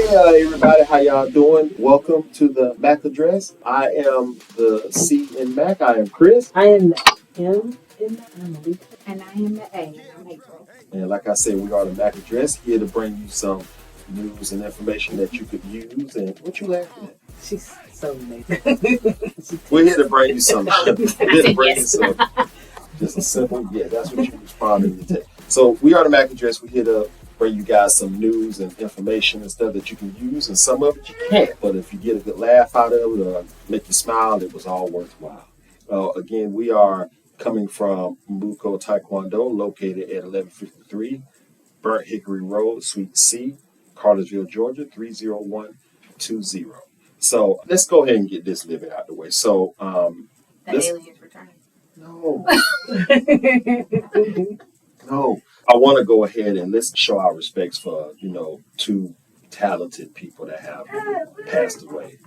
Everybody, how y'all doing? Welcome to the MAC address. I am the C in MAC. I am Chris. I am the M in that. I'm Alivia. And I am the A. I'm April. And like I said, we are the MAC address, here to bring you some news and information that you could use. And what you laughing at? She's so amazing. We're here to bring you some. We're here to bring you Yes. some. Just a simple, yeah, that's what you responded to. So we are the MAC address. We're here to bring you guys some news and information and stuff that you can use, and some of it you can't. But if you get a good laugh out of it or make you smile, it was all worthwhile. Again, we are coming from Muko Taekwondo, located at 1153 Burnt Hickory Road, Suite C, Cartersville, Georgia, 30120. So let's go ahead and get this living out the way. So The aliens returning. no. No, I want to go ahead and let's show our respects for, two talented people that have passed away.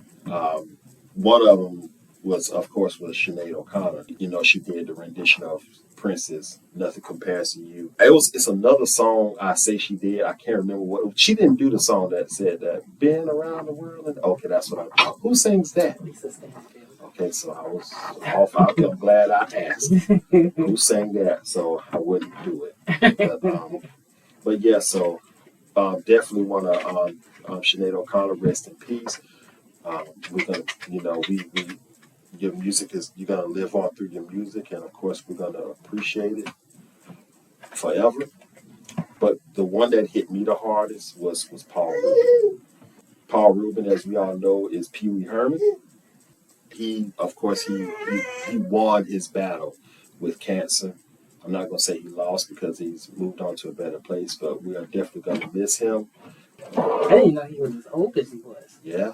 One of them was Sinead O'Connor. She did the rendition of Prince's "Nothing Compares to You." It's another song I say she did. I can't remember what she didn't do. The song that said that "Been Around the World." Okay, that's what I thought. Who sings that? Lisa Stanfield. Okay, so I was off. I'm glad I asked who sang that, so I wouldn't do it. But yeah, so definitely want to Sinead O'Connor, rest in peace. We're gonna, your music you're gonna live on through your music, and of course we're gonna appreciate it forever. But the one that hit me the hardest was Paul Rubin. Paul Rubin, as we all know, is Pee Wee Herman. He won his battle with cancer. I'm not going to say he lost because he's moved on to a better place, but we are definitely going to miss him. I didn't know he was as old as he was. Yeah.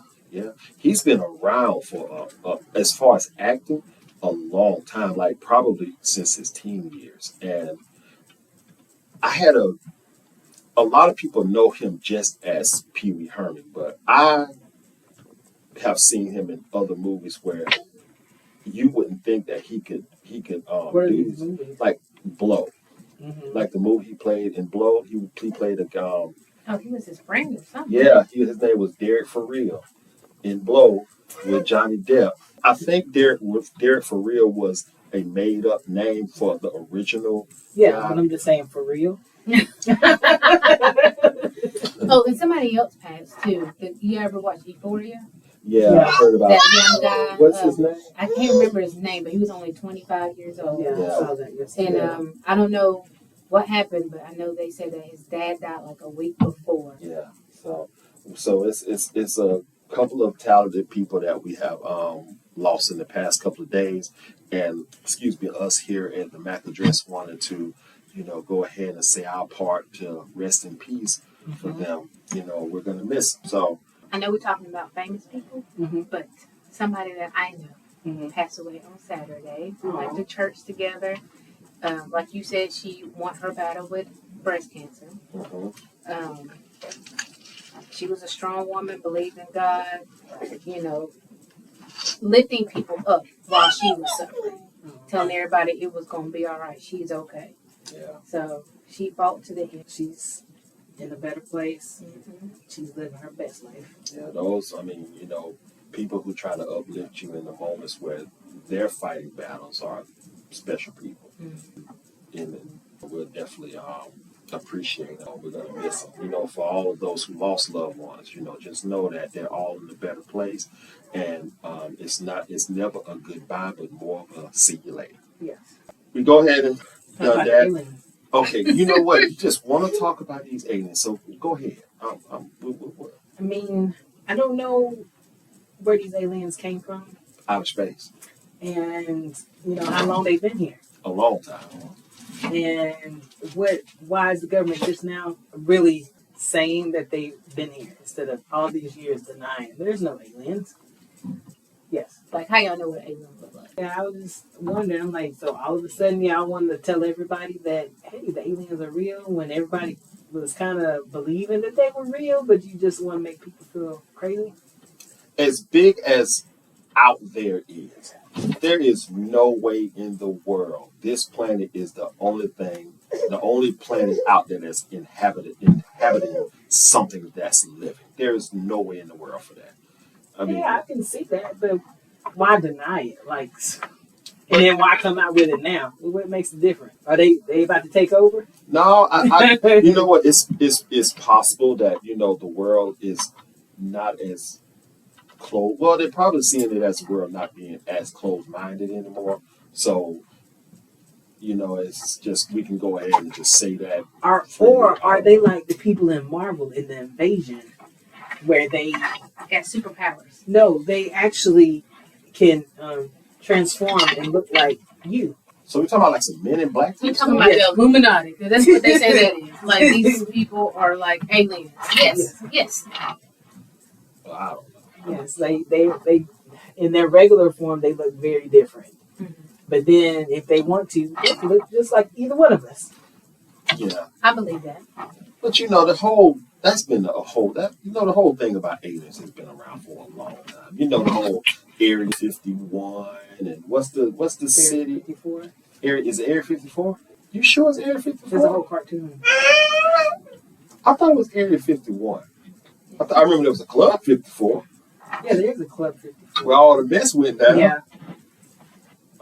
He's been around for, as far as acting, a long time, like probably since his teen years. And I had a lot of people know him just as Pee Wee Herman, but I have seen him in other movies where you wouldn't think that he could do like Blow, like the movie he played in Blow. He played a Oh, he was his friend or something. yeah. His name was Derek For Real in Blow with Johnny Depp. I think Derek For Real was a made up name for the original. Yeah, but I'm just saying for real. Oh, and somebody else passed too. Did you ever watch Euphoria? Yeah, I heard about That young guy. What's his name? I can't remember his name, but he was only 25 years old. Yeah, I saw that yesterday. And I don't know what happened, but I know they said that his dad died like a week before. Yeah, so it's a couple of talented people that we have lost in the past couple of days, and us here at the MAC address wanted to, go ahead and say our part to rest in peace for them. We're gonna miss them. So I know we're talking about famous people, but somebody that I know passed away on Saturday. We went to church together. Like you said, she won her battle with breast cancer. She was a strong woman, believed in God, lifting people up while she was suffering, telling everybody it was going to be all right. She's okay. yeah. So she fought to the end. She's in a better place. She's living her best life. Yeah, people who try to uplift you in the moments where they're fighting battles are special people. And we'll definitely appreciate them. We're going to miss them. For all of those who lost loved ones, just know that they're all in a better place. And it's never a goodbye, but more of a see you later. Yes. We go ahead and done that. Aliens. Okay, you know what? You just want to talk about these aliens, so go ahead. I mean, I don't know where these aliens came from Outer space. and, how long they've been here. A long time. And why is the government just now really saying that they've been here instead of all these years denying? There's no aliens. Yes. Like, how y'all know what aliens look like? Yeah, I was just wondering. I'm like, so all of a sudden y'all wanted to tell everybody that, hey, the aliens are real when everybody was kind of believing that they were real, but you just want to make people feel crazy? As big as out there is no way in the world this planet is the only planet out there that's inhabiting something that's living. There is no way in the world for that. I mean, yeah, I can see that, but why deny it? Like, and then why come out with it now? What makes it different? Are they about to take over? no, you know what? It's possible that the world is not as closed. Well, they're probably seeing it as the world not being as closed-minded anymore. So it's just we can go ahead and just say that. Or are they like the people in Marvel in the Invasion, where they Got superpowers. no, they actually can transform and look like you. So we're talking about like some Men in Black. We're talking about the Illuminati, because that's what they say that is. Like, these people are like aliens. Yes. Well, I don't know. Yes, they in their regular form they look very different. Mm-hmm. But then if they want to, they can look just like either one of us. Yeah. I believe that. But the whole the whole thing about aliens has been around for a long time. The whole Area 51 and what's the city? 54. Is it Area 54? You sure it's Area 54? There's a whole cartoon. I thought it was Area 51. I remember there was a Club 54. Yeah, there's a Club 54. Where all the mess went down. Yeah.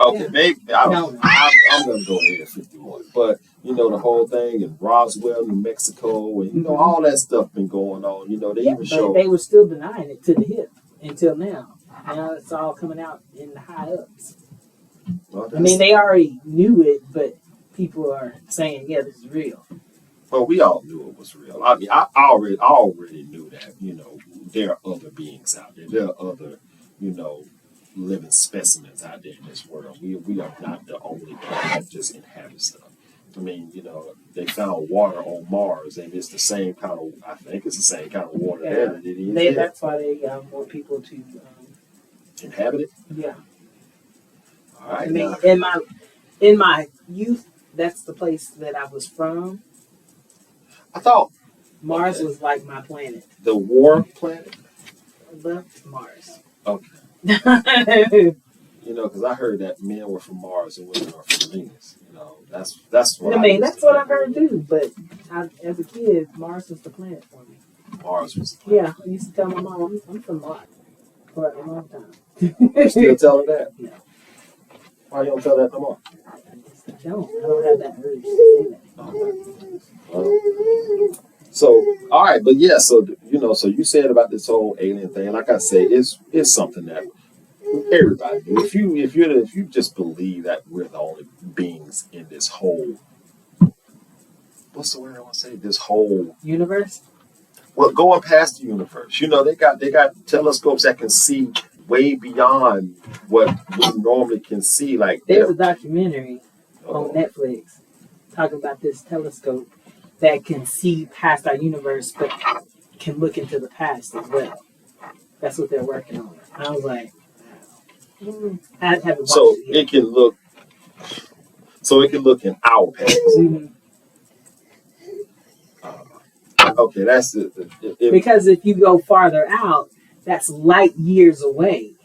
Okay, Yeah. maybe I'm gonna go Area 51. But the whole thing in Roswell, New Mexico, and all that stuff been going on. They even showed they were still denying it to the hip until now. Now it's all coming out in the high ups. Well, I mean, they already knew it, but people are saying, "Yeah, this is real." Well, we all knew it was real. I mean, I already knew that. There are other beings out there. There are other, living specimens out there in this world. We are not the only planet that just inhabits stuff. I mean, they found water on Mars, and it's the same kind of. I think it's the same kind of water there that it is. There. That's why they want people to inhabit it. Yeah. All right. I mean, in my youth, that's the place that I was from. I thought Mars was like my planet. The war planet. I loved Mars. Okay. Because I heard that men were from Mars and women are from Venus. That's what that's what I've heard too. But as a kid, Mars was the planet for me. Mars was the planet. Yeah, I used to tell my mom, I'm from Mars for a long time. You still tell her that? Yeah. Why you don't tell that no more? I don't have that urge to say that. Okay. So, all right, but yeah, so you said about this whole alien thing. Like I say, it's something that everybody do. If you just believe that we're the only beings in this whole, what's the word I want to say? This whole universe. Well, going past the universe, they got telescopes that can see way beyond what we normally can see. Like there's a documentary on Netflix talking about this telescope that can see past our universe, but can look into the past as well. That's what they're working on. I was like, I haven't watched it yet. It can look in our past. Mm-hmm. Okay, that's it. Because if you go farther out, that's light years away.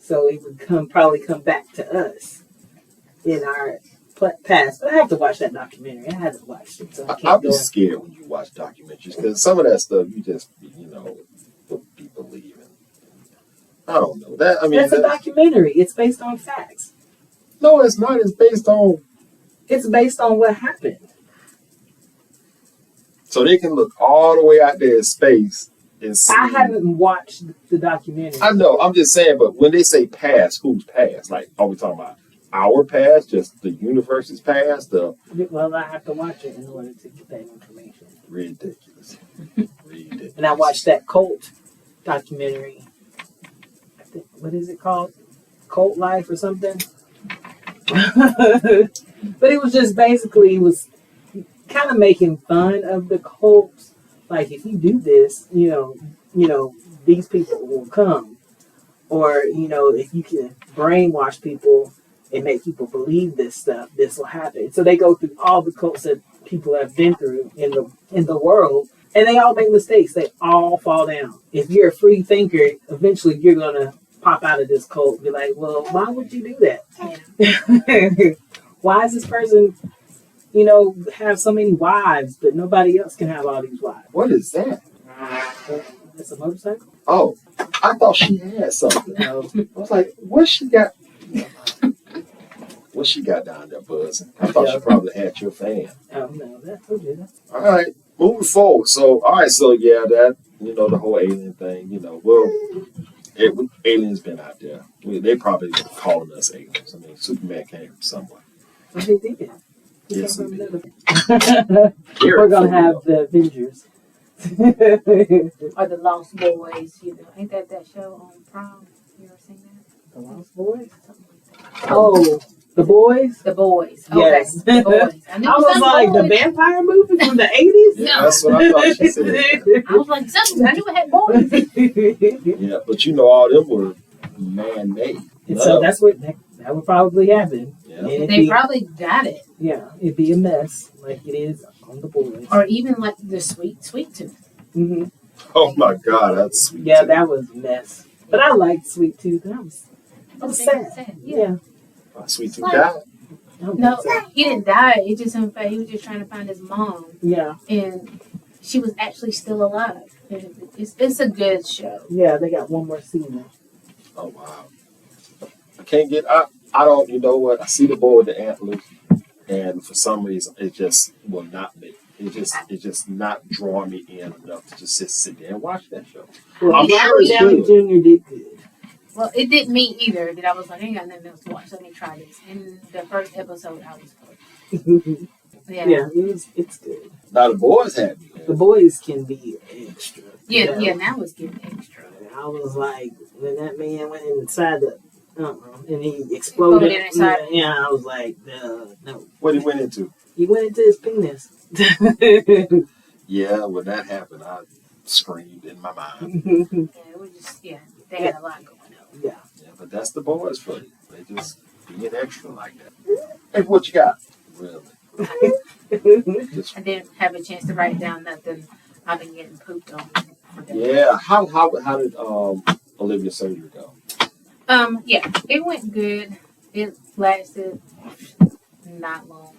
So it would probably come back to us in our past. But I have to watch that documentary. I haven't watched it, so I can't. I'll be scared when you watch documentaries because some of that stuff you just be believing. I don't know that. I mean, that's a documentary. It's based on facts. No, it's not. It's based on. It's based on what happened. So they can look all the way out there in space and see. I haven't watched the documentary. I know. I'm just saying, but when they say past, who's past? Like, are we talking about our past, just the universe's past? Well, I have to watch it in order to get that information. Ridiculous. Ridiculous. And I watched that cult documentary. I think, what is it called? Cult Life or something? But it was just basically, it was kind of making fun of the cults. Like, if you do this, these people will come. Or, if you can brainwash people and make people believe this stuff, this will happen. So they go through all the cults that people have been through in the world, and they all make mistakes. They all fall down. If you're a free thinker, eventually you're going to pop out of this cult and be like, well, why would you do that? Yeah. Why is this person, have so many wives, but nobody else can have all these wives? What is that? It's a motorcycle? Oh, I thought she had something. No. I was like, what she got? What she got down there buzzing? I thought she probably had your fan. Oh, no. I told you that. All right, moving forward. So, yeah, that, the whole alien thing, aliens been out there. They probably calling us aliens. I mean, Superman came from somewhere. Well, they did. Yes, he did. We're going to have the Avengers. Or the Lost Boys, Ain't that show on Prime? You ever seen that? The Lost Boys? Something like that. Oh, The Boys? The Boys. Okay. Yes. The Boys. I was like, the vampire movie from the 80s? Yeah, that's what I thought she said. I was like, something. I knew it had boys. Yeah, but all them were man-made. So that's what that would probably happen. Yeah. They probably got it. Yeah, it'd be a mess like it is on The Boys. Or even like the Sweet Tooth. Mm-hmm. Oh my God, that's Sweet Yeah, Tooth. that was a mess. But I liked Sweet Tooth. I was sad. Yeah. Sweet Tooth died? No, he didn't die. It just he was just trying to find his mom. Yeah. And she was actually still alive. It's a good show. Yeah, they got one more season. Oh wow. I can't get I don't you know what? I see the boy with the antlers and for some reason it just will not make it's just not drawing me in enough to just sit there and watch that show. Well, I'm sure it's Downey good. Jr. did good. Well, it didn't me either. That I was like, I ain't got nothing else to watch. Let me try this. And the first episode, I was hooked. Yeah, it's good. Now the boys had me. The boys can be extra. Yeah, now it's getting extra. And I was like, when that man went inside the, and he exploded inside. Yeah, I was like, no. What he went into? He went into his penis. Yeah, when that happened, I screamed in my mind. Yeah, it was just they had a lot going on. Yeah. Yeah, but that's the boys for you. They just being extra like that. Hey, what you got? Really? I didn't have a chance to write down nothing. I've been getting pooped on. Yeah. How did Olivia's surgery go? Yeah, it went good. It lasted not long.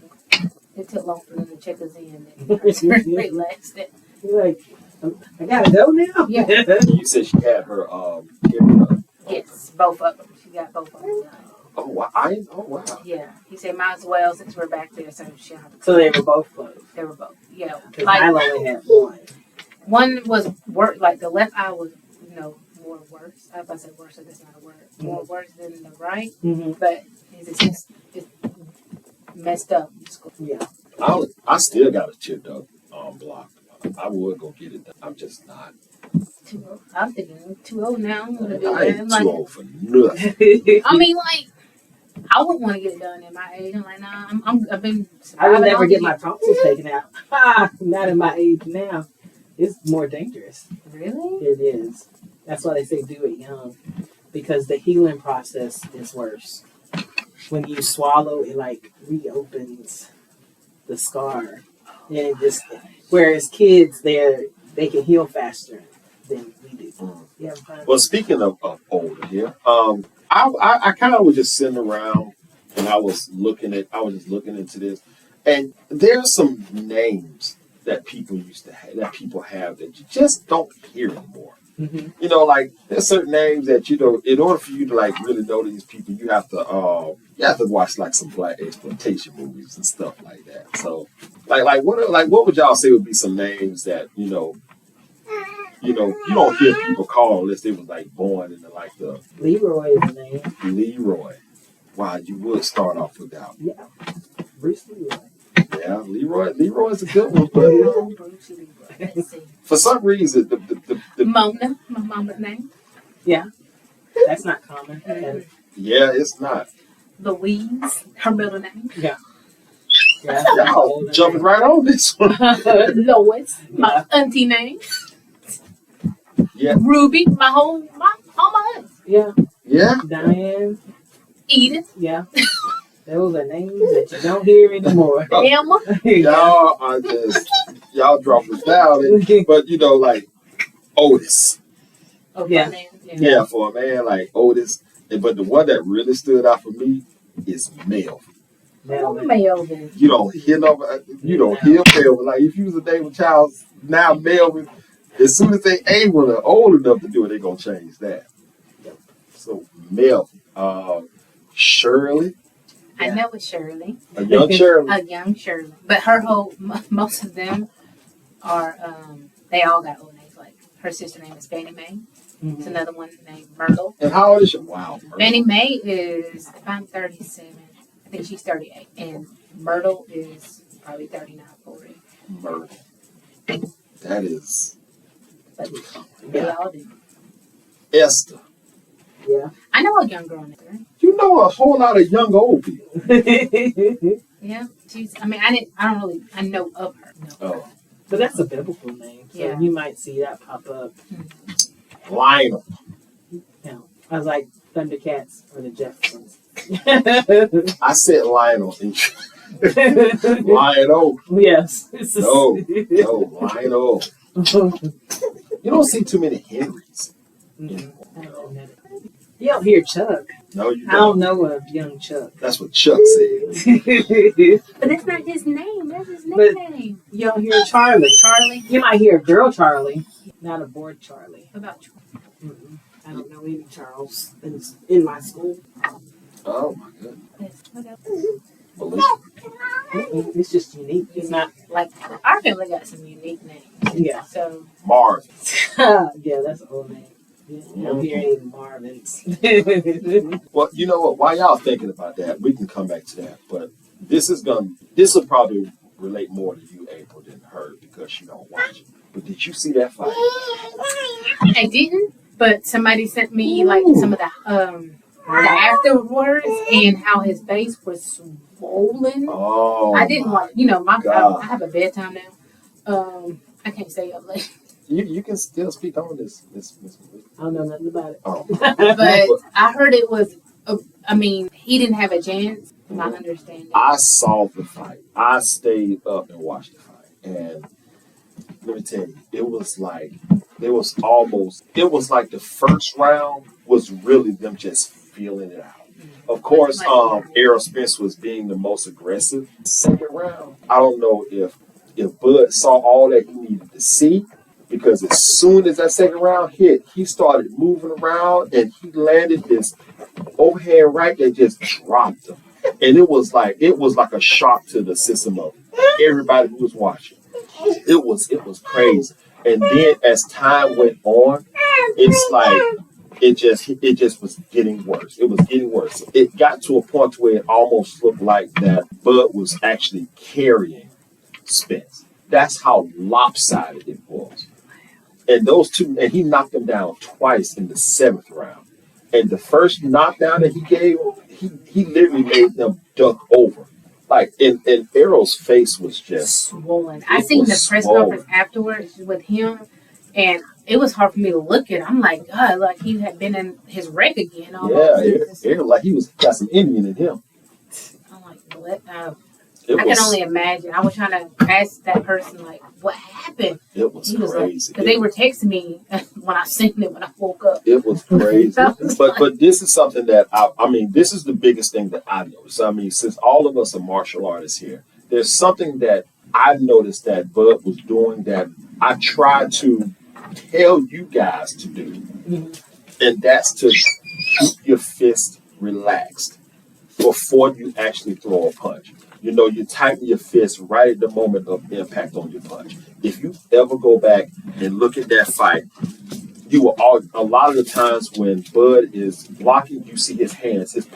It took long for them to check us in. It lasted. You're like, I gotta go now? Yeah. You said she had her hearing done. Yes, both of them. She got both of them done. Oh wow! Wow! Yeah, he said might as well since we're back there, so she'll have to. So they were both closed. They were both. Yeah, Because I only had one. One was worse. Like the left eye was, more worse. I was about to say worse, so that's not a word. More worse than the right, but it's messed up. Yeah. I still got a chipped up block. I would go get it done. I'm just not. Too old. I'm thinking too old now. I ain't too old for nothing. I mean, like, I wouldn't want to get it done at my age. I'm like, nah, I've been. I would never get my tonsils taken out. Not at my age now. It's more dangerous. Really? It is. That's why they say do it young. Because the healing process is worse. When you swallow, it like reopens the scar. And it just, whereas kids, they can heal faster than we do. Yeah. Well, speaking of older here, I kind of was just sitting around and I was just looking into this, and there's some names that people used to have, that people have that you just don't hear anymore. Mm-hmm. Like there's certain names that in order for you to like really know these people, you have to watch like some black exploitation movies and stuff like that. So, what would y'all say would be some names that you don't hear people call unless they was like born into like the Leroy is the name. Leroy. Wow, you would start off with that. Yeah, Bruce Leroy. Yeah, Leroy's a good one, but Bruce Leroy. Let's see. for some reason the Mona, my mama's name. Yeah, that's not common. yeah, it's not. Louise, her middle name. Yeah. Y'all jumping right on this one. Lois, my auntie name. Yeah. Ruby, all my aunts. Yeah. Yeah. Diane. Edith. Yeah. Those are names that you don't hear anymore. Emma. Y'all are just y'all dropping down, but like Otis. Oh, yeah. Yeah, for a man like Otis. But the one that really stood out for me is Melvin. Melvin. You don't hear no, you don't hear Melvin. Like if you was a David child, now Melvin, as soon as they able or old enough to do it, they gonna change that. So Melvin, Shirley. I know it's Shirley. A young Shirley. A young Shirley. But her most of them are, they all got old names. Like her sister name is Fannie Mae. It's another one named Myrtle. And how old is she? Wow. Myrtle. Fannie Mae is, if I'm 37, I think she's 38. And Myrtle is probably 39, 40. Myrtle. That is. But they all do. Esther. Yeah. I know a young girl in there. You know a whole lot of young old people. Yeah. I know of her. Oh. But that's a biblical name. So you might see that pop up. Lionel. I was like Thundercats or the Jeffersons. I said Lionel. Lionel. Yes. No, Lionel. You don't see too many Henrys. You don't hear Chuck. No, you don't. I don't know a young Chuck. That's what Chuck said. But that's not his name. That's his nickname. You don't hear Charlie. Charlie. You might hear a girl Charlie, not a boy Charlie. What about Charlie? I don't know any Charles in my school. Oh my goodness. What else? It's just unique. It's not like our family got some unique names. Yeah. So Marv. Yeah, that's an old name. You don't hear any Marvins. Well, you know what? While y'all thinking about that, we can come back to that. But this will probably relate more to you, April, than her because she don't watch it. But did you see that fight? I didn't, but somebody sent me like some of the afterwards and how his face was swollen. Oh, I didn't want, I have a bedtime now. I can't stay up late. You can still speak on this. I don't know nothing about it. Oh. But I heard it was, he didn't have a chance. My understanding. I saw the fight. I stayed up and watched the fight. And let me tell you, it was like the first round was really them just feeling it out. Of course, Errol Spence was being the most aggressive. Second round, I don't know if Bud saw all that he needed to see, because as soon as that second round hit, he started moving around and he landed this overhand right that just dropped him. And it was like a shock to the system of everybody who was watching. It was crazy. And then as time went on, it's like it just was getting worse. It was getting worse. It got to a point where it almost looked like that Bud was actually carrying Spence. That's how lopsided it was. And those two, and he knocked him down twice in the 7th round. And the first knockdown that he gave, he literally made them duck over. Like, and Errol's face was just swollen. I seen the press conference afterwards with him, and it was hard for me to look at. I'm like, God, like he had been in his wreck again. Errol, like he got some Indian in him. I'm like, what? I can only imagine. I was trying to ask that person, like, what happened? It was crazy. Because they were texting me when I seen it when I woke up. It was crazy. but this is something that, this is the biggest thing that I noticed. I mean, since all of us are martial artists here, there's something that I noticed that Bud was doing that I tried to tell you guys to do. Mm-hmm. And that's to keep your fist relaxed before you actually throw a punch. You tighten your fist right at the moment of impact on your punch. If you ever go back and look at that fight, a lot of the times when Bud is blocking, you see his hands, his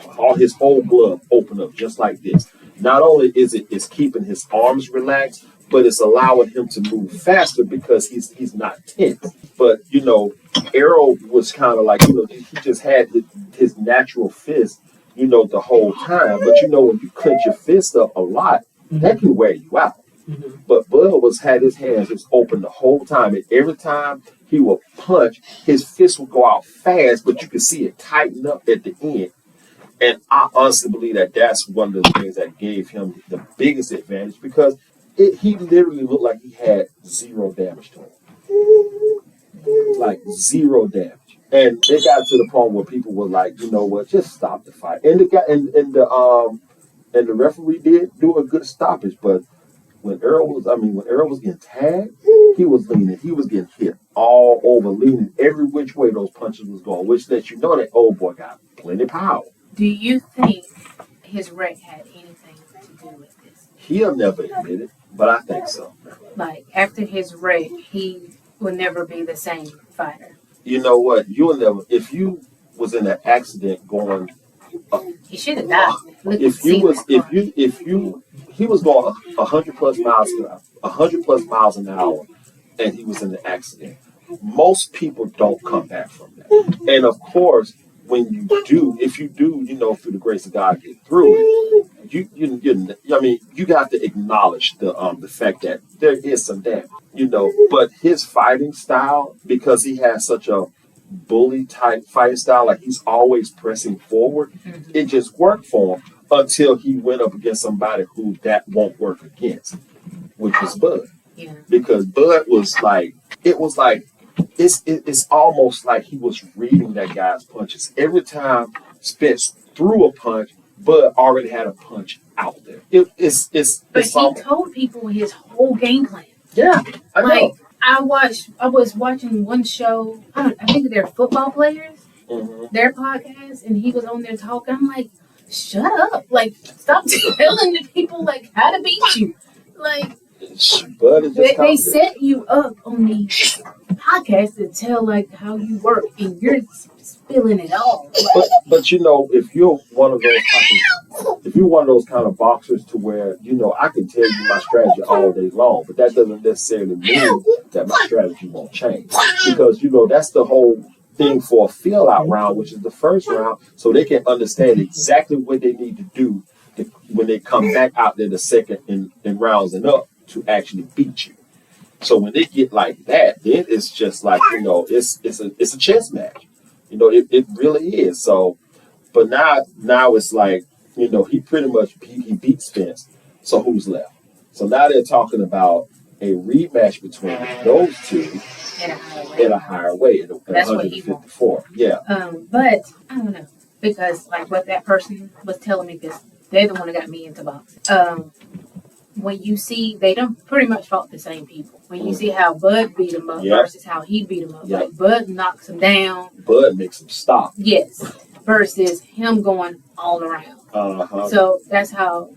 whole glove open up just like this. Not only is it's keeping his arms relaxed, but it's allowing him to move faster because he's not tense. But Errol was kind of like he just had his natural fist. The whole time. But when you clench your fist up a lot, that can wear you out. Mm-hmm. But Bud had his hands just open the whole time. And every time he would punch, his fist would go out fast, but you could see it tighten up at the end. And I honestly believe that that's one of the things that gave him the biggest advantage, because he literally looked like he had zero damage to him. Like zero damage. And it got to the point where people were like, you know what, just stop the fight. And the guy, and and the referee did do a good stoppage. But when Earl was getting tagged, he was leaning. He was getting hit all over, leaning every which way those punches was going, which lets you know that old boy got plenty of power. Do you think his wreck had anything to do with this? He'll never admit it, but I think so. Like, after his wreck, he will never be the same fighter. You know what? You'll never. If you was in an accident going, He should have died. he was going 100 plus miles an hour, and he was in an accident. Most people don't come back from that. And of course, when you do, if you do, through the grace of God, get through it, you got to acknowledge the fact that there is some damage, But his fighting style, because he has such a bully type fighting style, like he's always pressing forward, it just worked for him until he went up against somebody who that won't work against, which was Bud. Yeah. Because Bud was like, it's almost like he was reading that guy's punches. Every time Spence threw a punch, Bud already had a punch out there. But he told people his whole game plan. Yeah, I know. I was watching one show. I think they're football players, their podcast, and he was on there talking. I'm like, shut up! Like, stop telling the people like how to beat you. Like, they set you up on these podcasts to tell like how you work, and you're spilling it all. Like, but if you're one of those kind of boxers to where I can tell you my strategy all day long, but that doesn't necessarily mean that my strategy won't change, because that's the whole thing for a feel out round, which is the first round, so they can understand exactly what they need to do when they come back out there the second in rounds and up to actually beat you. So when they get like that, then it's just like it's a chess match. It really is. So, but now it's like he pretty much he beat Spence. So who's left? So now they're talking about a rematch between those two at a higher weight. That's what he wants. Yeah. But I don't know, because like what that person was telling me, because they're the one that got me into boxing. When you see, they don't pretty much fought the same people. When you see how Bud beat him up versus how he beat him up, like Bud knocks him down. Bud makes him stop. Yes, versus him going all around. So that's how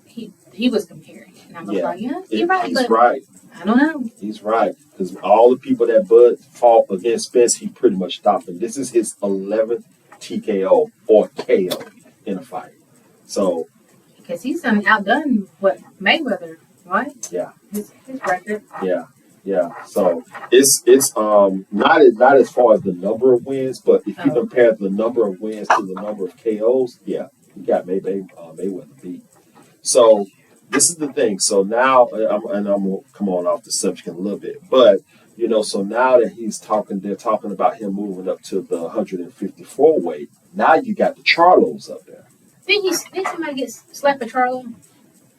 he was comparing, and I was like, you're right. He's right. I don't know. He's right, because all the people that Bud fought against Spence, he pretty much stopped them. This is his 11th TKO or KO in a fight. So. Because he's outdone Mayweather, right? Yeah. His record. Yeah. So it's not as far as the number of wins, but if you compare the number of wins to the number of KOs, he got Mayweather beat. So this is the thing. So now, and I'm gonna come on off the subject in a little bit, but so now that they're talking about him moving up to the 154 weight. Now you got the Charlos up there. Didn't somebody get slapped a Charlo?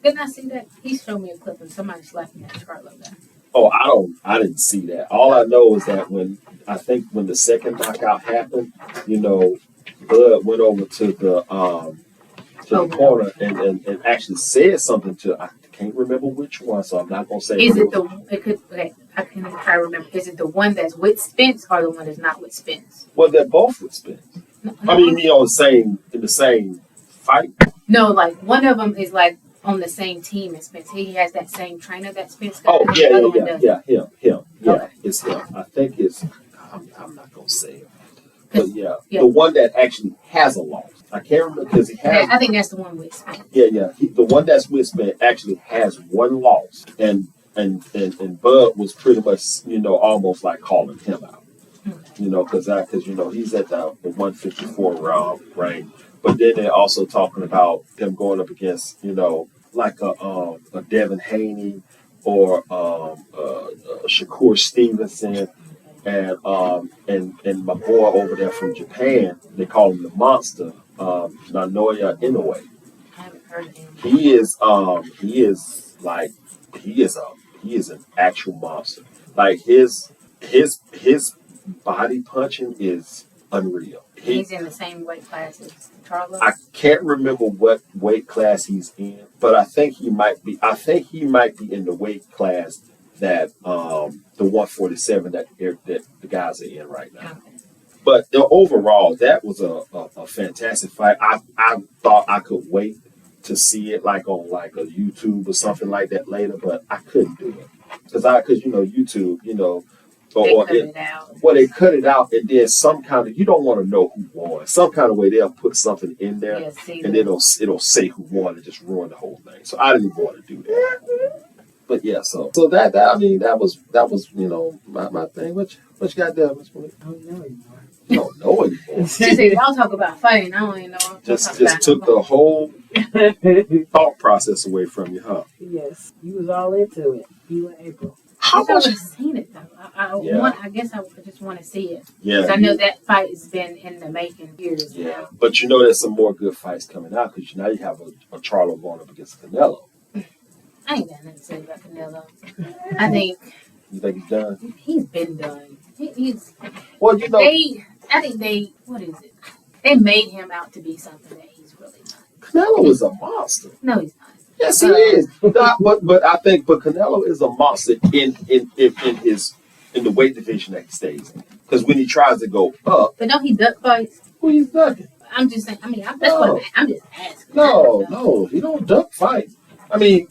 Didn't I see that? He showed me a clip of somebody slapping that Charlo guy. Oh, I didn't see that. All I know is that when the second knockout happened, Bud went over to the corner and actually said something to, I can't remember which one, so I'm not gonna say. I can try to remember. Is it the one that's with Spence or the one that's not with Spence? Well, they're both with Spence. No. I mean, in the same fight? No, like one of them is like on the same team as Spence. He has that same trainer that Spence got. Oh, yeah, him. Yeah, okay. It's him. I think it's, I'm not going to say it. But the one that actually has a loss. I can't remember because he has. I think that's the one with Spence. Yeah. The one that's with Spence actually has one loss. And Bud was pretty much, almost like calling him out. Because he's at the 154 range. But then they're also talking about them going up against, like a Devin Haney or Shakur Stevenson and my boy over there from Japan. They call him the Monster, Naoya Inoue. I haven't heard of him. He is an actual monster. Like his body punching is unreal. He's in the same weight class as Charlo. I can't remember what weight class he's in, but I think he might be. I think he might be in the weight class that the 147 that the guys are in right now. Okay. But overall, that was a fantastic fight. I thought I could wait to see it like on like a YouTube or something like that later, but I couldn't do it because YouTube, They cut it out. well, they cut it out, and then some kind of, you don't want to know who won. Some kind of way they'll put something in there, Yeah, see and that. it'll say who won and just ruin the whole thing. So I didn't even want to do that. But yeah, so that I mean that was my thing. What you got there, Miss Malik? I don't know anymore. You don't know anymore. She said, y'all talk about fighting. I don't even know. Just took the whole thought process away from you, huh? Yes, you was all into it. You and April. How I much? would have seen it though. I guess I just want to see it. Yeah, Because I know that fight has been in the making years yeah. now. But there's some more good fights coming out because now you have a Charlo going up against Canelo. I ain't got nothing to say about Canelo. I think You think he's done? he's been done. He's Well, I think what is it? They made him out to be something that he's really not. Canelo is a monster. No, he's not. Yes, he is. But I think Canelo is a monster in the weight division that he stays in. Because when he tries to go up, But don't he duck fights? who he's ducking? I'm just saying. I mean, I'm No. just asking. I don't know. No, he don't duck fight. I mean,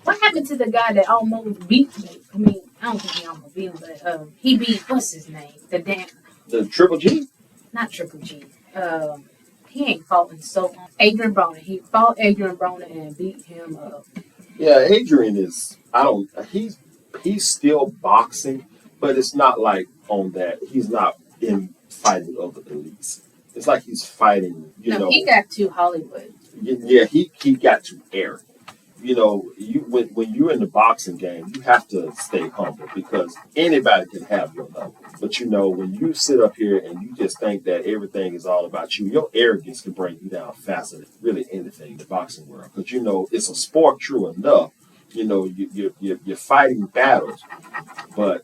What happened to the guy that almost beat me? I mean, I don't think he almost beat him, but he beat what's his name? the Triple G. Not Triple G. He ain't fought in so long. Adrian Broner. He fought Adrian Broner and beat him up. Yeah, Adrian is. He's still boxing, but it's not like on that. He's not in fighting other elites. It's like he's fighting. He got to Hollywood. Yeah, he got to air. When you're in the boxing game, you have to stay humble because anybody can have your number. But when you sit up here and you just think that everything is all about you, your arrogance can bring you down faster than really anything in the boxing world. Because it's a sport, true enough. You're fighting battles, but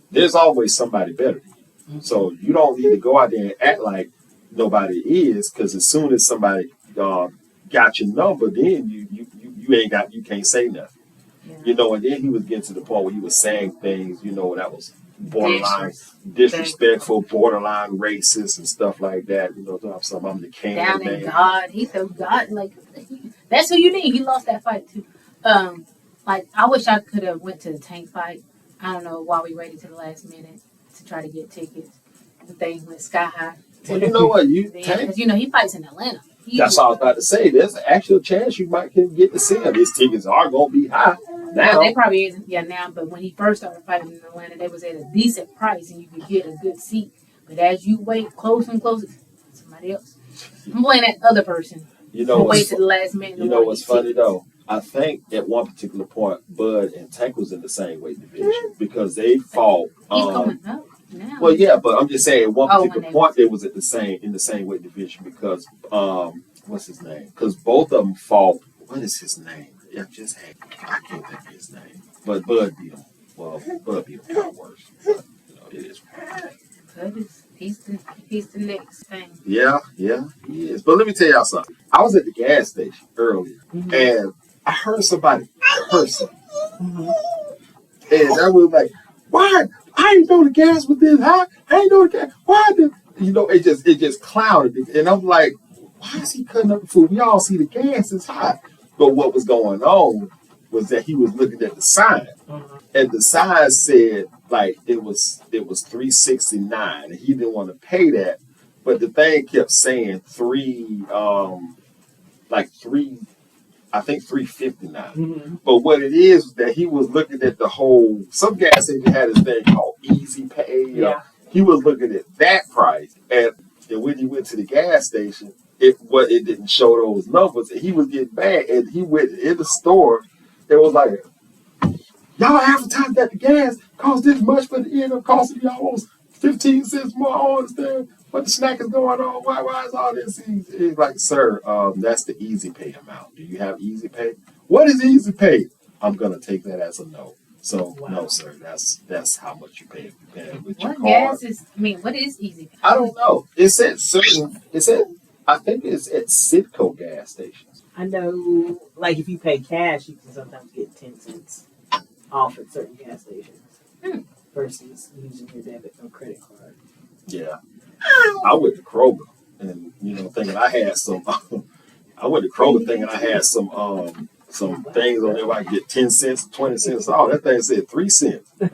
there's always somebody better than you. So you don't need to go out there and act like nobody is, because as soon as somebody got your number, then you can't say nothing. Yeah. And then he was getting to the point where he was saying things, that was borderline disrespectful, borderline racist and stuff like that. I'm the king Down of the in man. God. He thought God, that's who you need. He lost that fight too. I wish I could have went to the Tank fight. I don't know why we waited to the last minute to try to get tickets. The thing went sky high. Well, you know what? Because he fights in Atlanta. That's what I was about to say. There's an actual chance you might can get to see him. His tickets are going to be high now. They probably isn't now, but when he first started fighting in Atlanta, they was at a decent price and you could get a good seat. But as you wait closer and closer, somebody else. I'm blaming that other person. Wait to the last minute. You know what's funny though? I think at one particular point, Bud and Tank was in the same weight division because they fought. He's going up now. Well, yeah, but I'm just saying at one particular point they was in the same weight division because what's his name? Because both of them fought. What is his name? I can't think of his name. But Bud beat him. Well, Bud beat him kind of worse. But, it is. Bud he's the next thing. Yeah, he is. But let me tell y'all something. I was at the gas station earlier, and I heard somebody cursing. And I was like, why? I didn't know the gas was this high. I didn't know the gas. Why did it just clouded it. And I'm like, why is he cutting up the food? We all see the gas is high. But what was going on was that he was looking at the sign. And the sign said like it was $3.69. And he didn't want to pay that. But the thing kept saying I think $3.59. But what it is that he was looking at some gas station had this thing called Easy Pay. Yeah. He was looking at that price. And when he went to the gas station, it didn't show those numbers. And he was getting mad. And he went in the store. It was like, y'all advertise that the gas costs this much, but it ended up costing you almost 15 cents more. I don't understand what the snack is going on. Why is all this easy? It's like, sir, that's the Easy Pay amount. Do you have Easy Pay? What is Easy Pay? I'm going to take that as a no. So Wow. no, sir. That's how much you pay with your What card. gas is? I mean, what is easy? I don't know. It's at certain. It's at. I think it's at Citgo gas stations. I know, like if you pay cash, you can sometimes get 10 cents off at certain gas stations versus using your debit or credit card. Yeah. I went to Kroger and thinking I had some. I went to Kroger thinking I had some things on there where I could get 10 cents, 20 cents. Oh, that thing said 3 cents. That's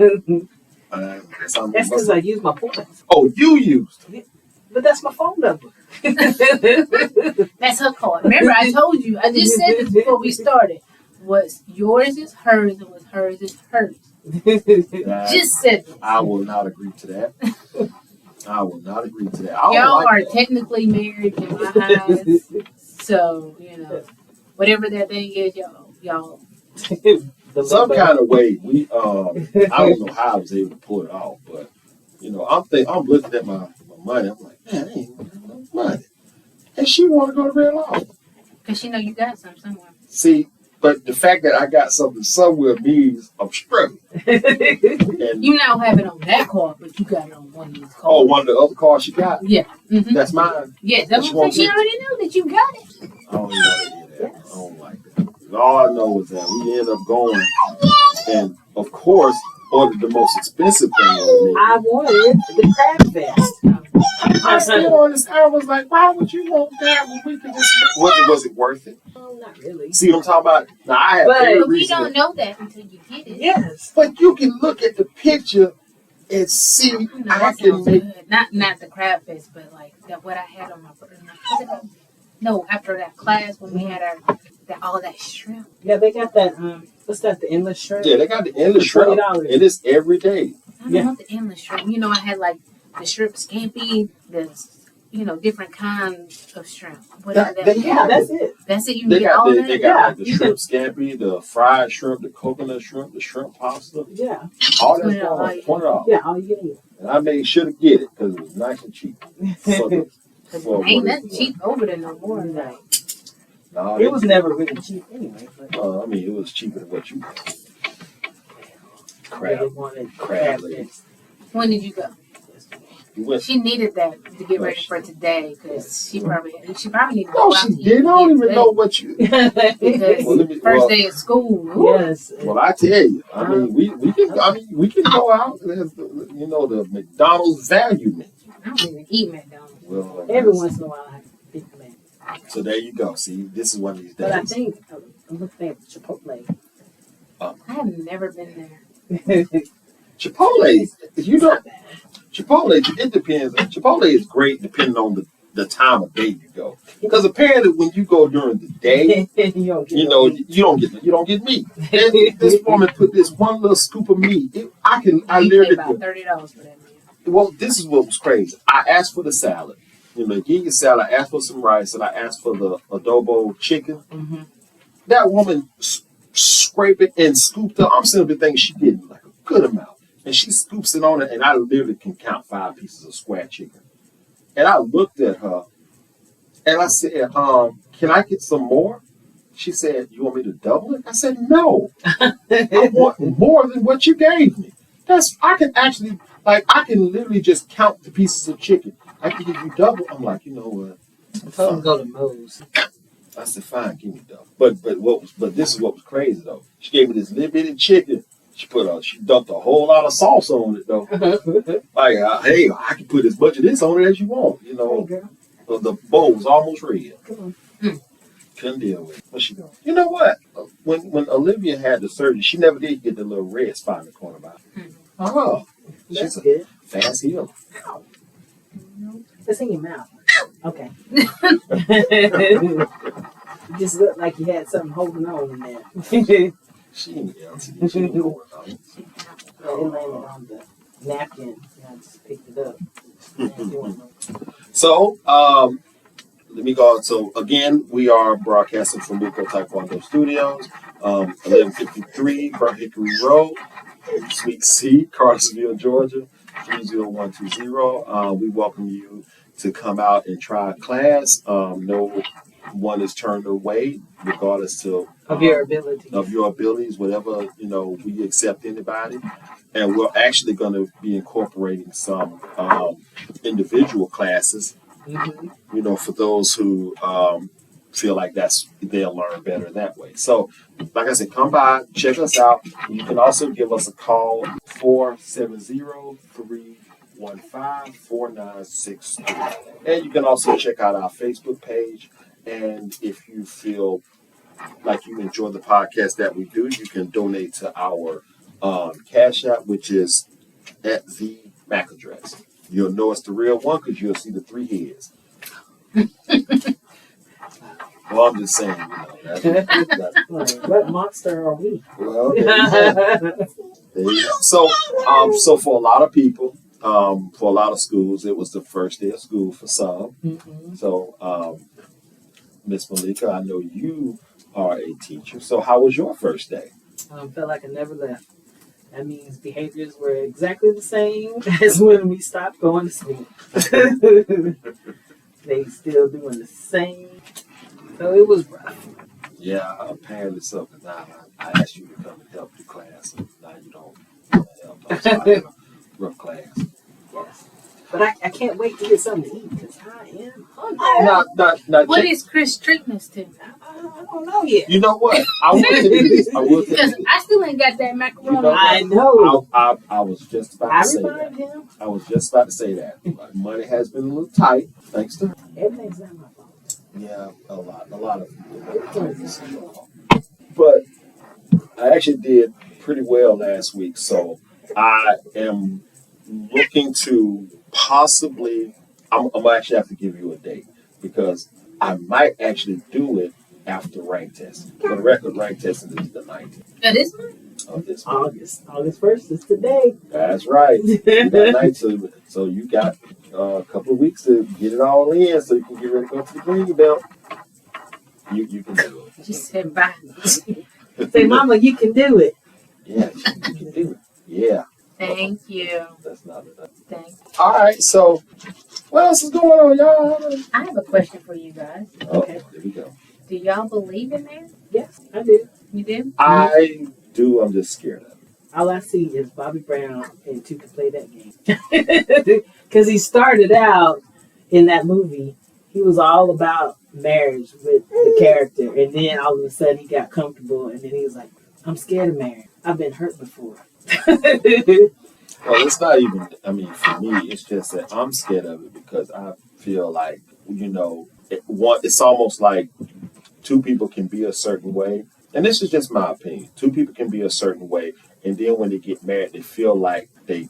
because I use my points. Oh, you used it. But that's my phone number. That's her card. Remember, I told you. I just said this before we started. What's yours is hers, and what's hers is hers. Just said this. I will not agree to that. I will not agree to that. Y'all are technically married in my eyes, so whatever that thing is, y'all. Some kind of way we I don't know how I was able to pull it off, but I'm looking at my money. I'm like, man, I ain't got no money, and she want to go to Red Lobster Cause she know you got some somewhere. See, but the fact that I got something somewhere means I'm struggling. And You now have it on that card, but you got it on one of these cards. oh, one of the other cards she got. Yeah. Mm-hmm. That's mine. Yeah, that's what I'm saying. She already knew that you got it. I don't even want to hear that. I don't like that. All I know is that we end up going, and of course, ordered the most expensive thing on the I wanted the crab fest. I still on this. I was like, why would you want that when we could just? Was it worth it? Oh, not really. See what I'm talking about? Now I have But every But we reason. don't know that until you get it. Yes. But you can look at the picture and see. No, I that can sounds make. good. Not the crab fest, but like what I had on my. No, after that class when we had all that shrimp. Yeah, they got that. What's that? The endless shrimp. Yeah, they got the endless shrimp. $20. It is every day. I don't want the endless shrimp. I had like the shrimp scampi, the different kinds of shrimp. Whatever that. Yeah, that's it. That's it. You They get got all the, that. they got like the Yeah. shrimp scampi, the fried shrimp, the coconut shrimp, the shrimp pasta. Yeah. All that's $20. $20. Yeah, all you need. And I made sure to get it because it was nice and cheap. Cause For ain't what nothing it's cheap over there no more. No. No, It was never really cheap anyway. But I mean, it was cheaper than what you got. I really Crab. wanted Crab crab legs. fest. When did you go? You went. She needed that to get ready for today because she probably needed to No, go out she to eat didn't. I don't even today. know what you. Because Well, let me- first well- day of school. Ooh. Yes. Well, I tell you, I mean, we can go out. There's the McDonald's value menu. I don't even eat McDonald's. Well, Every once in a while, I pick them in. so there you go. See, this is one of these days. But I think I'm looking at Chipotle. I have never been there. Chipotle, you know, Not bad. Chipotle, it depends. Chipotle is great depending on the time of day you go. Because apparently, when you go during the day, You don't get you don't get meat. And this woman put this one little scoop of meat. I You pay literally. about $30 for that meal. Well, this is what was crazy. I asked for the salad. Give you salad. I asked for some rice, and I asked for the adobo chicken. Mhm. That woman scraped it and scooped up. I'm sitting there thinking she did like a good amount. And she scoops it on it, and I literally can count 5 pieces of square chicken. And I looked at her, and I said, can I get some more? She said, you want me to double it? I said, no. I want more than what you gave me. I can literally just count the pieces of chicken. I can give you double. I'm like, you know what? I told him to go to Moe's. I said, fine, give me double. But this is what was crazy though. She gave me this little bitty chicken. She dumped a whole lot of sauce on it though. Like, hey, I can put as much of this on it as you want. Hey, girl. The bowl was almost red. Come Couldn't deal with it. What's she doing? You know what? When Alivia had the surgery, she never did get the little red spot in the corner of her eye. Oh, on. That's she's a good. fast healer. It's in your mouth. Okay. You just looked like you had something holding on in there. She ain't guilty. She ain't going on. It landed on the napkin, and I just picked it up. So, let me go. So, again, we are broadcasting from Buko Taekwondo Studios, 1153 Burnt Hickory Road, Suite C, Cartersville, Georgia, 30120. We welcome you to come out and try a class. No one is turned away, regardless of your ability. of your abilities, whatever, we accept anybody. And we're actually going to be incorporating some individual classes, for those who feel like they'll learn better that way. So, like I said, come by, check us out. You can also give us a call, 470-315-4963. And you can also check out our Facebook page. And if you feel like you enjoy the podcast that we do, you can donate to our Cash App, which is at the MAC address. You'll know it's the real one because you'll see the 3 heads. Well, I'm just saying, what monster are we? Well, there you go. So for a lot of people, for a lot of schools, it was the first day of school for some. So, Miss Malika, I know you are a teacher. So how was your first day? Felt like I never left. That means behaviors were exactly the same as when we stopped going to sleep. They still doing the same. So it was rough. Yeah, apparently so. Because I asked you to come and help the class, and now you don't want to help. So I had a rough class. Yes. But I can't wait to get something to eat because I am hungry. What is Chris treating us to? I don't know yet. You know what? I will tell you this. Because I still ain't got that macaroni. I know. I was just about to say that. Him. I was just about to say that. Money has been a little tight, thanks to her. Everything's not my fault. Yeah, a lot of but I actually did pretty well last week, so I am looking to possibly. I'm actually have to give you a date because I might actually do it after rank testing. For the record, rank testing is the 19th. This month? Of this month. August 1st is today. That's right. You got 19, so you got a couple of weeks to get it all in so you can get ready to go to the green belt. You can do it. She said bye. Say, Mama, you can do it. Yeah, you can do it. Yeah. Thank you. That's not enough. Thank you. All right, so what else is going on, y'all? I have a question for you guys. Okay, there we go. Do y'all believe in that? Yes, I do. You do? I do. I'm just scared of it. All I see is Bobby Brown and two can play that game. Because he started out in that movie, he was all about marriage with the character. And then all of a sudden he got comfortable and then he was like, I'm scared of marriage. I've been hurt before. Well, it's not even, for me, it's just that I'm scared of it because I feel like, it's almost like two people can be a certain way. And this is just my opinion. Two people can be a certain way. And then when they get married, they feel like they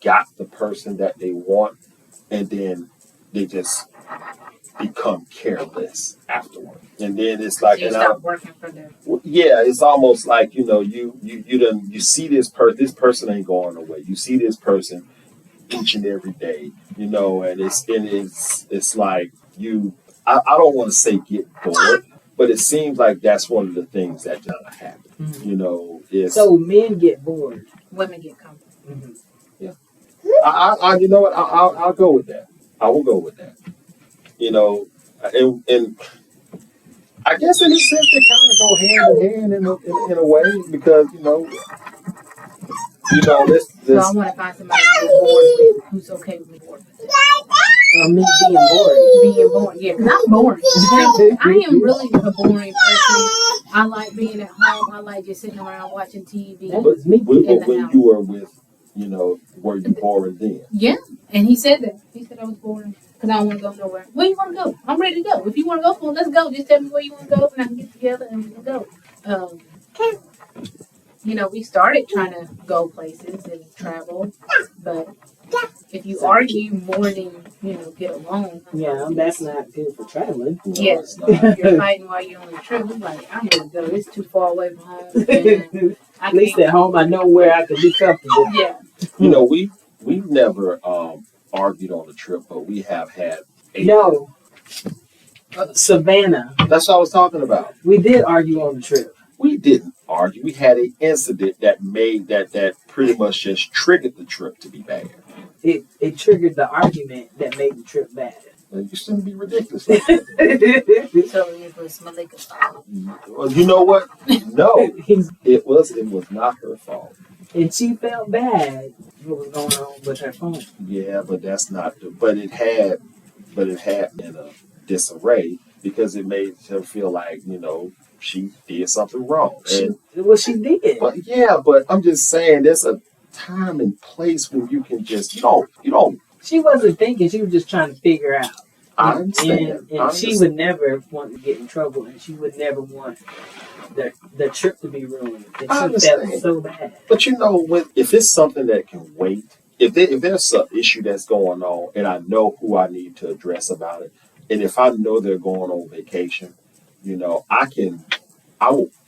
got the person that they want. And then they just become careless afterward. And then it's like, so you stop working for them. Yeah, it's almost like, you see this person ain't going away. You see this person each and every day, and it's like I don't want to say get bored, but it seems like that's one of the things that kind of happen. Mm-hmm. So men get bored. Women get comfortable. Mm-hmm. Yeah. I you know what? I'll go with that. I will go with that. And I guess in a sense they kind of go hand in hand in a way because this. So I want to find somebody to be bored with who's okay with me bored with. Me being bored. Being bored, yeah, because I'm boring. I am really a boring person. I like being at home. I like just sitting around watching TV. But when you were with, were you boring then? Yeah, and he said that. He said I was boring because I don't want to go nowhere. Where you want to go? I'm ready to go. If you want to go for it, let's go. Just tell me where you want to go and I can get together and we can go. We started trying to go places and travel, but if you argue more than get along, that's not good for traveling. Yes, if you're fighting while you're on the trip. I'm like, I'm gonna go. It's too far away from home. And at least at home, I know where I can be comfortable. Yeah. We've never argued on the trip, but we have had. Savannah. That's what I was talking about. We did argue on the trip. We didn't argue. We had an incident that made that pretty much just triggered the trip to be bad. It triggered the argument that made the trip bad. You shouldn't be ridiculous like that. So it was Malika's fault. Well, you know what? No, it was not her fault. And she felt bad what was going on with her phone. Yeah, but that's not. But it had in a disarray because it made her feel like she did something wrong. She did. But yeah, but I'm just saying there's a time and place when you can just you don't. She wasn't thinking. She was just trying to figure out. I understand. And she would never want to get in trouble, and she would never want the trip to be ruined. And she felt so bad. But if it's something that can wait, if there's an issue that's going on, and I know who I need to address about it, and if I know they're going on vacation,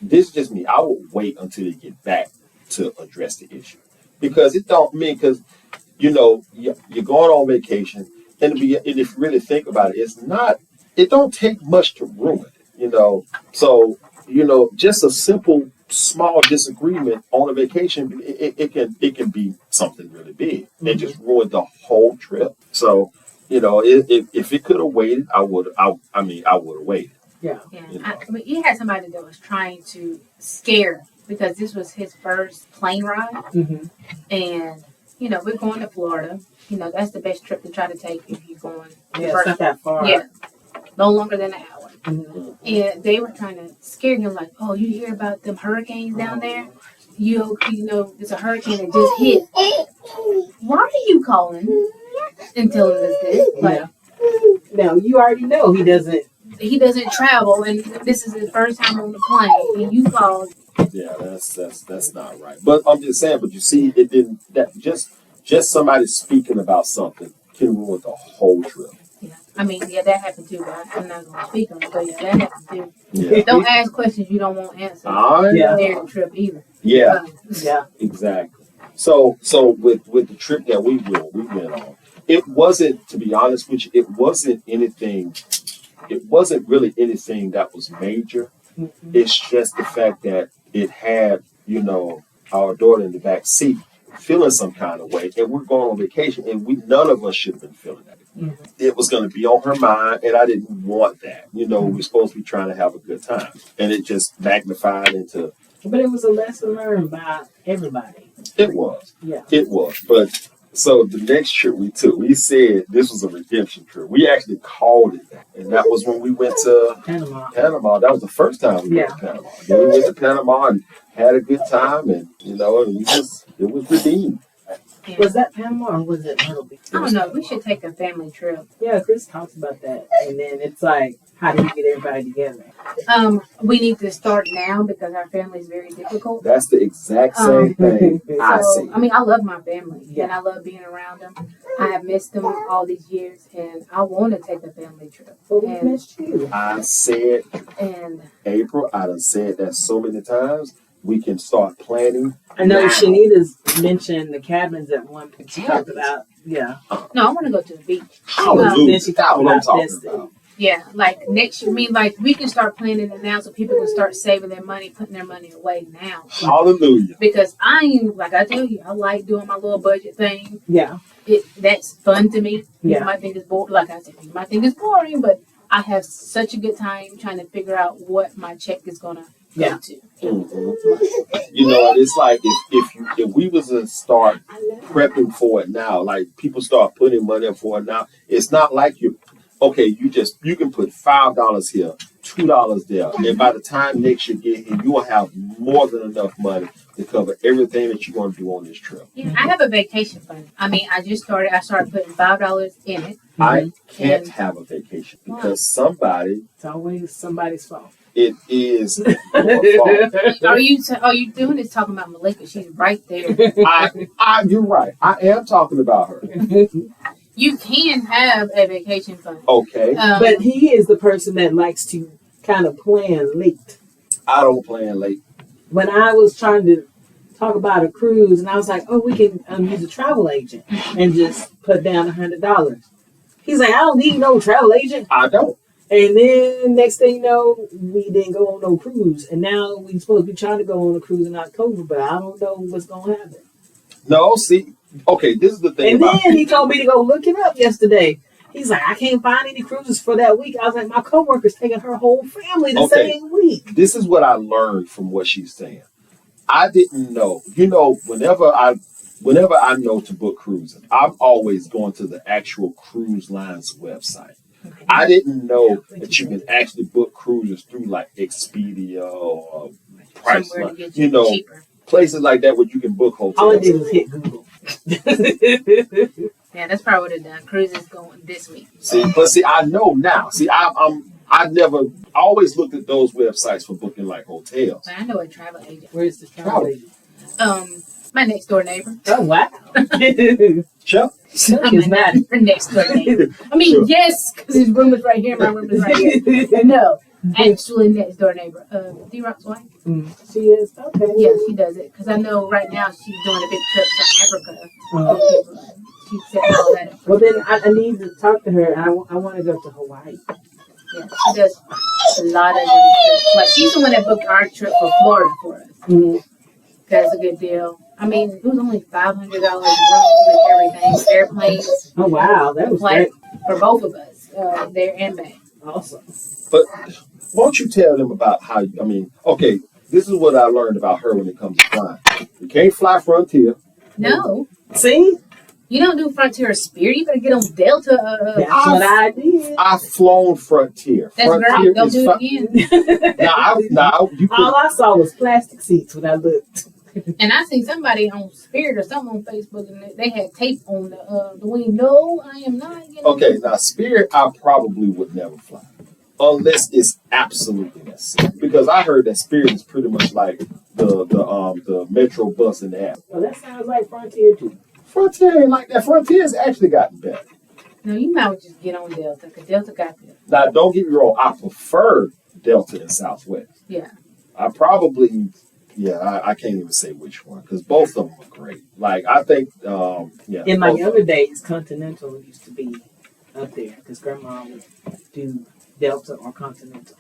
this is just me. I will wait until they get back to address the issue because you're going on vacation. And if you really think about it, it don't take much to ruin it, So, just a simple, small disagreement on a vacation, it can be something really big. It just ruined the whole trip. So, if it could have waited, I would have waited. Yeah. He had somebody that was trying to scare because this was his first plane ride. Mm-hmm. And, we're going to Florida. That's the best trip to try to take if you're going. Yeah, it's not that far. Yeah, no longer than an hour. Mm-hmm. And they were trying to scare him, like, "Oh, you hear about them hurricanes down there? There's a hurricane that just hit. Why are you calling and telling us this? Like, now you already know he doesn't travel, and this is his first time on the plane, and you called." Yeah, that's not right. But I'm just saying. But you see, it didn't. That just somebody speaking about something can ruin the whole trip. Yeah, that happened too. But I'm not gonna speak on it, but that happened too. Yeah. Don't ask questions you don't want answered during the trip either. Yeah, exactly. So with the trip that we went on, it wasn't, to be honest with you, it wasn't really anything that was major. Mm-hmm. It's just the fact that it had, our daughter in the back seat feeling some kind of way, and we're going on vacation, and none of us should have been feeling that. Mm-hmm. It was going to be on her mind, and I didn't want that. We're supposed to be trying to have a good time, and it just magnified into. But it was a lesson learned by everybody. It was. Yeah. It was. But so the next trip we took, we said this was a redemption trip. We actually called it that. And that was when we went to Panama. That was the first time we went to Panama. Then we went to Panama and had a good time, and it was redeemed. Yeah. Was that Panama or was it Myrtle Beach? I don't know. We should take a family trip. Yeah, Chris talks about that. And then it's like, how do you get everybody together? We need to start now because our family is very difficult. That's the exact same thing I see. I love my family and I love being around them. I have missed them all these years, and I want to take a family trip. Well, we missed you. I said, April, I done said that so many times. We can start planning. I know Shanita's mentioned the cabins at one point. She talked about, No, I want to go to the beach. Then she talked about this thing. Yeah, like next year. We can start planning it now so people can start saving their money, putting their money away now. Hallelujah. Because like I tell you, I like doing my little budget thing. Yeah. That's fun to me. Yeah. You might think it's boring. Like I said, you might think it's boring, but I have such a good time trying to figure out what my check is going to go to. Mm-hmm. It's like if we was to start prepping for it now, like people start putting money up for it now, it's not like you can put $5 here, $2 there, and by the time next year get here, you will have more than enough money to cover everything that you're going to do on this trip. Yeah, I have a vacation fund. I started putting $5 in it. I can't have a vacation because it's always somebody's fault. It is your fault. Are you doing this talking about Malika? She's right there. You're right. I am talking about her. You can have a vacation fund. Okay. But he is the person that likes to kind of plan late. I don't plan late. When I was trying to talk about a cruise, and I was like, we can use a travel agent and just put down $100. He's like, I don't need no travel agent. I don't. And then next thing you know, we didn't go on no cruise. And now we're supposed to be trying to go on a cruise in October, but I don't know what's going to happen. No, see, okay, this is the thing. And then he told me to go look it up yesterday. He's like, I can't find any cruises for that week. I was like, my coworker's taking her whole family the same week. This is what I learned from what she's saying. I didn't know. Whenever I know to book cruises, I'm always going to the actual cruise line's website. Okay. I didn't know that you can actually book cruises through like Expedia or Priceline, cheaper. Places like that where you can book hotels. All I did was hit Google. Yeah, that's probably what it done. Cruises going this week. See, I know now. See, I always looked at those websites for booking like hotels. But I know a travel agent. Where's the travel agent? My next door neighbor. Oh wow. Chuck? I'm not her next door neighbor. I mean, sure. Yes, because his room is right here, my room is right here. No, actually next door neighbor. D-Rock's wife. She is? Okay. Yeah, she does it. Because I know right now she's doing a big trip to Africa. She said all that. Well, then I need to talk to her. I want to go to Hawaii. Yeah, she does a lot of different trips. Like, she's the one that booked our trip for Florida for us. That's a good deal. I mean, it was only $500 room and everything, airplanes. Oh wow, that was great for both of us, there and back. Awesome. But won't you tell them about how? I mean, okay, this is what I learned about her when it comes to flying. You can't fly Frontier. No. See? You don't do Frontier or Spirit. You better get on Delta. That's what I did. I've flown Frontier. That's Frontier great. Don't do it again. All I saw was plastic seats when I looked. And I seen somebody on Spirit or something on Facebook, and they had tape on the wing. No, I am not. Okay, now Spirit, I probably would never fly unless it's absolutely necessary. Because I heard that Spirit is pretty much like the Metro bus in the app. Well, that sounds like Frontier too. Frontier ain't like that. Frontier's actually gotten better. No, you might well just get on Delta because Delta got there. Now, don't get me wrong. I prefer Delta and Southwest. Yeah. I probably. Yeah, I can't even say which one because both of them are great. Like, I think, in my younger days, Continental used to be up there because Grandma would do Delta or Continental.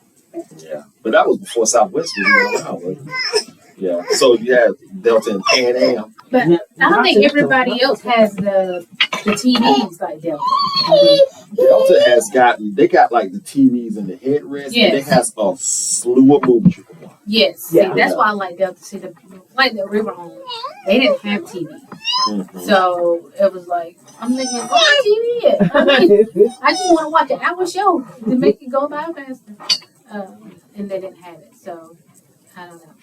Yeah, but that was before Southwest was even around, wasn't it? Yeah, so you had Delta and Pan Am. But I don't think everybody else has the TVs like Delta. Delta has they got like the TVs and the headrest, and it has a slew of movies you can watch. Yes, see, that's why I like Delta. See, the like the River Home, they didn't have TV, so it was like I'm thinking, oh, my TV is. I mean, I just want to watch an hour show to make it go by faster, and they didn't have it, so I don't know.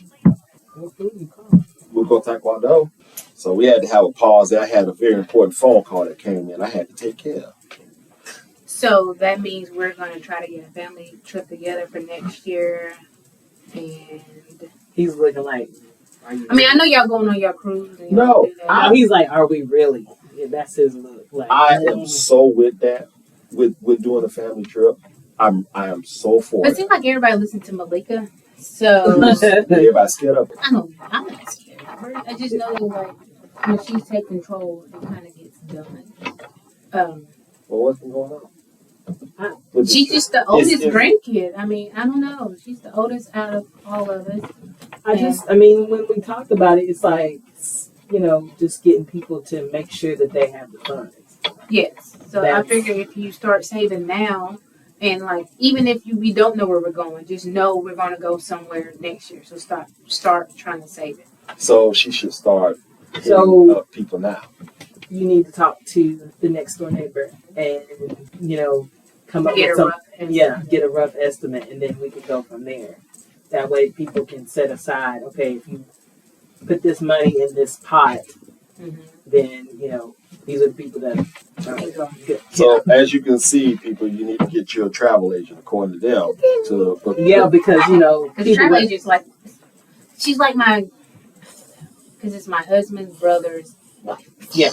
We'll go Taekwondo. So we had to have a pause there. I had a very important phone call that came in. I had to take care of. So that means we're going to try to get a family trip together for next year. And he's looking like, I know y'all going on your cruise. And no. He's like, are we really? Yeah, that's his look. Like, I am so with that, with doing a family trip. I am so for it. It seems like everybody listened to Malika. So everybody's scared of her. I'm not scared of her. I just know that like when she takes control, it kind of gets done. Well, what's been going on? She's just the oldest grandkid. I mean, I don't know. She's the oldest out of all of us. I mean, when we talked about it, it's like, just getting people to make sure that they have the funds. Yes. So I figure if you start saving now, and like even if we don't know where we're going, just know we're going to go somewhere next year. So start trying to save it. So she should start hitting up people now. You need to talk to the next door neighbor and come up with get a rough estimate, and then we can go from there. That way people can set aside, okay, if you put this money in this pot, then these are the people that are good. So as you can see, people, you need to get your travel agent according to them because travel agents like she's like my because it's my husband's brother's wife. Yeah.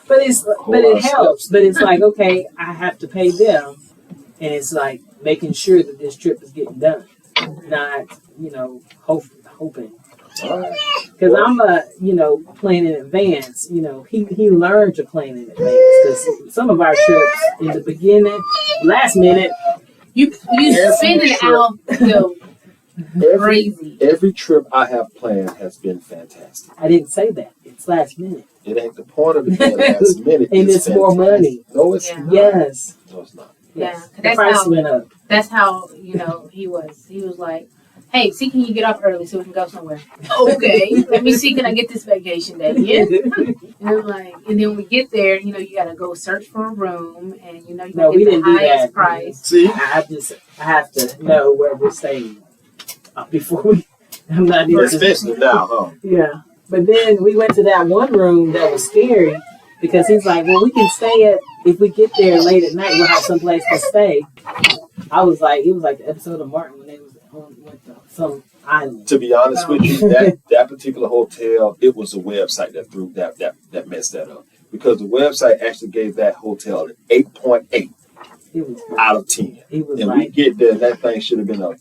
But it helps. But it's like, okay, I have to pay them, and it's like making sure that this trip is getting done, not hoping. Because I'm planning in advance. He learned to plan in advance because some of our trips in the beginning, last minute, you spend it out. Crazy. Every trip I have planned has been fantastic. I didn't say that. It's last minute. It ain't the point of it being last minute. And it's more money. No, it's not. Yes. No, it's not. Yes. Yeah. The price went up. That's how, he was. He was like, hey, see, can you get off early so we can go somewhere? Okay. Let me see, can I get this vacation day? Yeah. And I'm like, and then when we get there, you got to go search for a room, and you got to get the highest price. See, I have to know where we're staying before we. I'm not even. Especially now, huh? Yeah, but then we went to that one room that was scary because he's like, well, we can stay if we get there late at night, we'll have some place to stay. I was like, it was like the episode of Martin when they went to some island. To be honest with you, that particular hotel, it was a website that threw that messed that up, because the website actually gave that hotel an 8.8 out of 10. And we get there, that thing should have been a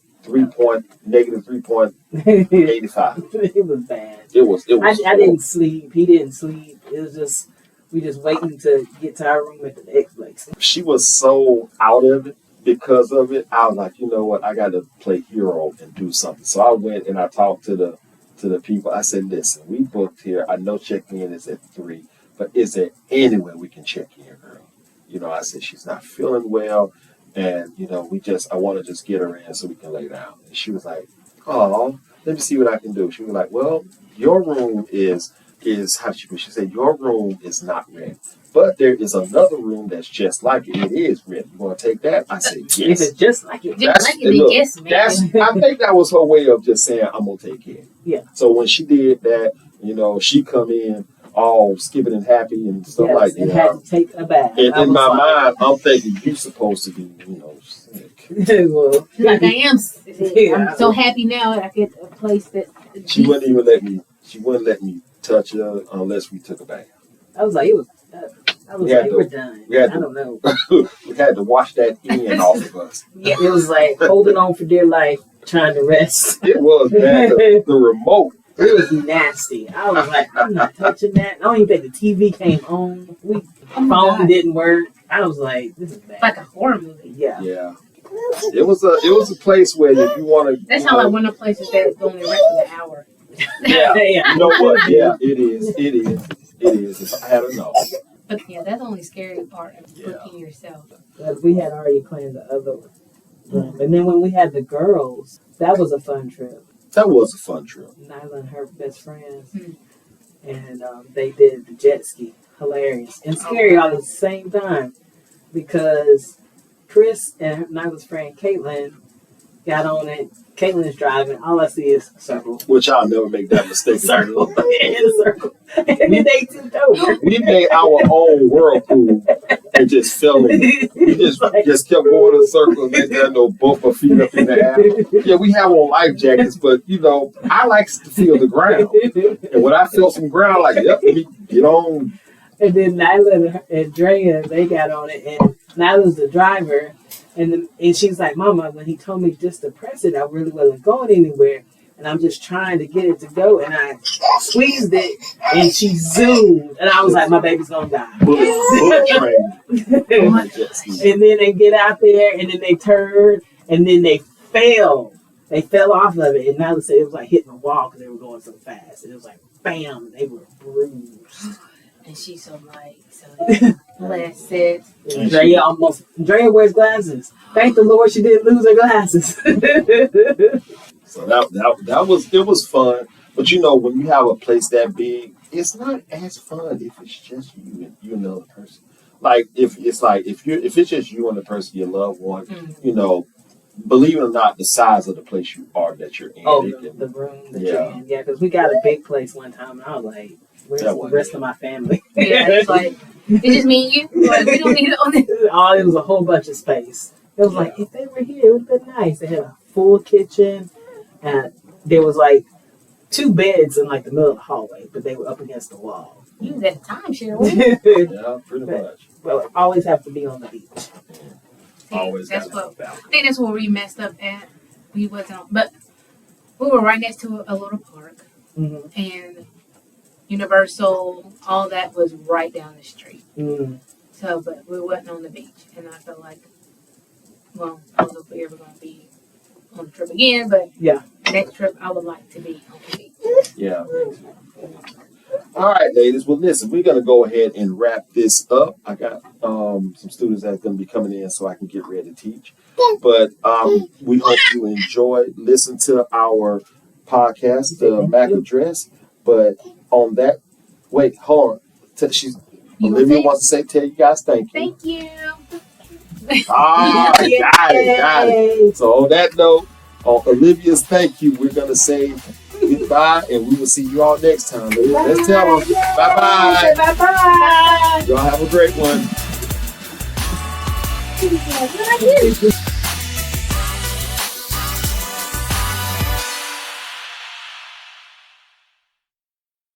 negative 3.85. It was bad. It was. I didn't sleep. He didn't sleep. It was just we just waiting to get to our room at the next place. She was so out of it because of it. I was like, you know what? I got to play hero and do something. So I went and I talked to the people. I said, listen, we booked here. I know check-in is at 3, but is there any way we can check in, girl? I said she's not feeling well. And, I want to just get her in so we can lay down. And she was like, oh, let me see what I can do. She was like, well, your room is how did she put it? She said, your room is not ready. But there is another room that's just like it. It is ready. You want to take that? I said, yes. If it's just like it. Yes, man. I think that was her way of just saying, I'm going to take care. Yeah. So when she did that, she come in all skipping and happy and stuff like that. And had to take a bath. And in my mind, I'm thinking you're supposed to be, sick. Well, like I am. I'm so happy now that I get a place that. She wouldn't even let me. She wouldn't let me touch her unless we took a bath. I was like, we're done. I don't know. We had to wash that in off of us. Yeah. It was like holding on for dear life, trying to rest. It was bad. The remote. It was nasty. I was like, I'm not touching that. I don't even think the TV came on. Phone didn't work. I was like, this is bad. Like a horror movie. Yeah. Yeah. It was a place where if you want to. That's how like one of the places that only rent for an hour. Yeah. You know what? Yeah, it is. If I had a know. But yeah, that's the only scary part of booking yourself. But we had already planned the other room. And then when we had the girls, that was a fun trip. That was a fun trip. Nyla and her best friends. And they did the jet ski. Hilarious. And scary all at the same time. Because Chris and Nyla's friend Caitlin got on it. Caitlin is driving. All I see is a circle. Which I'll never make that mistake. Circle. And a circle. And then they tipped over. We made our own whirlpool and just fell in. We just kept going in a circle and then both our feet up in the air. Yeah, we have on life jackets, but I like to feel the ground. And when I feel some ground, like, yep, let me get on. And then Nyla and Drea, they got on it, and Nyla's the driver. And she's like, Mama, when he told me just to press it, I really wasn't going anywhere. And I'm just trying to get it to go. And I squeezed it, and she zoomed. And I was like, my baby's going to die. Bullet train. And then they get out there, and then they turn, and then they fell. They fell off of it. And Nyla said it was like hitting a wall because they were going so fast. And it was like, bam, and they were bruised. And she's so light, so blessed. Drea wears glasses. Thank the Lord she didn't lose her glasses. So it was fun. But when you have a place that big, it's not as fun if it's just you and you and another person. Like if it's just you and the person, your loved one, believe it or not, the size of the place that you're in. Oh, the room that you're in. Yeah, because we got a big place one time, and I was like, where's the rest of my family? Yeah, it's like, it's just me and you. Like, we don't need it on this. It was a whole bunch of space. It was like, if they were here, it would have been nice. They had a full kitchen, and there was like 2 beds in like the middle of the hallway, but they were up against the wall. You was at a timeshare, wasn't you? Yeah, pretty much. Well, always have to be on the beach. Always. I think that's where we messed up at. We wasn't on, but we were right next to a little park, and Universal, all that was right down the street. So, but we wasn't on the beach, and I felt like, well, I don't know if we're ever going to be on the trip again, but Yeah. next trip I would like to be on the beach. Yeah. All right, ladies. Well, listen, we're gonna go ahead and wrap this up. I got some students that's gonna be coming in, so I can get ready to teach. But we hope you enjoyed. Listen to our podcast, the MAC address. But on that, wait, hold on. Olivia wants to tell you guys thank you. Thank you. Got it. So on that note, on Olivia's thank you, we're gonna say goodbye, and we will see you all next time. Let's tell them bye-bye. Bye-bye. Y'all have a great one.